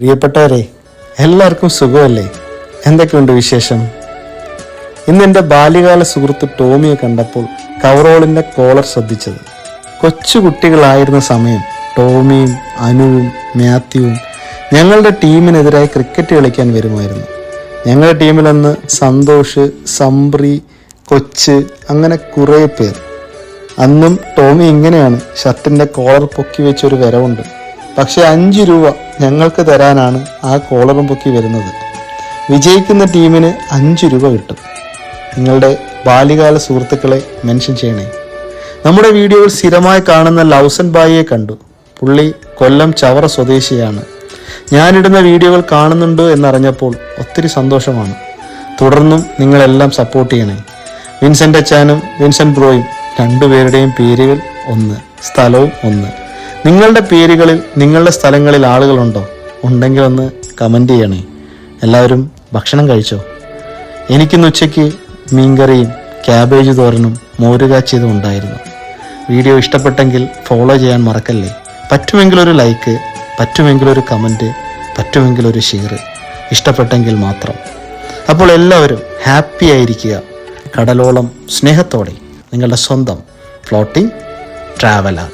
പ്രിയപ്പെട്ടവരെ, എല്ലാവർക്കും സുഖമല്ലേ? എന്തൊക്കെയുണ്ട് വിശേഷം? ഇന്ന് എൻ്റെ ബാല്യകാല സുഹൃത്ത് ടോമിയെ കണ്ടപ്പോൾ കവറോളിൻ്റെ കോളർ ശ്രദ്ധിച്ചത്. കൊച്ചു കുട്ടികളായിരുന്ന സമയം ടോമിയും അനുവും മാത്യുവും ഞങ്ങളുടെ ടീമിനെതിരായി ക്രിക്കറ്റ് കളിക്കാൻ വരുമായിരുന്നു. ഞങ്ങളുടെ ടീമിലന്ന് സന്തോഷ്, സംബ്രി, കൊച്ച്, അങ്ങനെ കുറേ പേർ. അന്നും ടോമി ഇങ്ങനെയാണ്, ഷർട്ടിൻ്റെ കോളർ പൊക്കി വെച്ചൊരു വരവുണ്ട്. പക്ഷെ 5 രൂപ ഞങ്ങൾക്ക് തരാനാണ് ആ കോളറും പൊക്കി വരുന്നത്. വിജയിക്കുന്ന ടീമിന് 5 രൂപ കിട്ടും. നിങ്ങളുടെ ബാല്യകാല സുഹൃത്തുക്കളെ മെൻഷൻ ചെയ്യണേ. നമ്മുടെ വീഡിയോയിൽ സ്ഥിരമായി കാണുന്ന ലൗസൻ ബായിയെ കണ്ടു. പുള്ളി കൊല്ലം ചവറ സ്വദേശിയാണ്. ഞാനിടുന്ന വീഡിയോകൾ കാണുന്നുണ്ട് എന്നറിഞ്ഞപ്പോൾ ഒത്തിരി സന്തോഷമാണ്. തുടർന്നും നിങ്ങളെല്ലാം സപ്പോർട്ട് ചെയ്യണേ. വിൻസെൻ്റ് അച്ചാനും വിൻസെൻ്റ് ബ്രോയും രണ്ടുപേരുടെയും പേരുകൾ ഒന്ന്, സ്ഥലവും ഒന്ന്. നിങ്ങളുടെ പേരുകളിൽ നിങ്ങളുടെ സ്ഥലങ്ങളിൽ ആളുകളുണ്ടോ? ഉണ്ടെങ്കിൽ ഒന്ന് കമൻറ്റ് ചെയ്യണേ. എല്ലാവരും ഭക്ഷണം കഴിച്ചോ? എനിക്കിന്ന് ഉച്ചയ്ക്ക് മീൻകറിയും ക്യാബേജ് തോരനും മോരുകാച്ചിയതും ഉണ്ടായിരുന്നു. വീഡിയോ ഇഷ്ടപ്പെട്ടെങ്കിൽ ഫോളോ ചെയ്യാൻ മറക്കല്ലേ. പറ്റുമെങ്കിലൊരു ലൈക്ക്, പറ്റുമെങ്കിലൊരു കമൻറ്റ്, പറ്റുമെങ്കിലൊരു ഷെയർ. ഇഷ്ടപ്പെട്ടെങ്കിൽ മാത്രം. അപ്പോൾ എല്ലാവരും ഹാപ്പി ആയിരിക്കുക. കടലോളം സ്നേഹത്തോടെ നിങ്ങളുടെ സ്വന്തം ഫ്ലോട്ടിംഗ് ട്രാവലർ.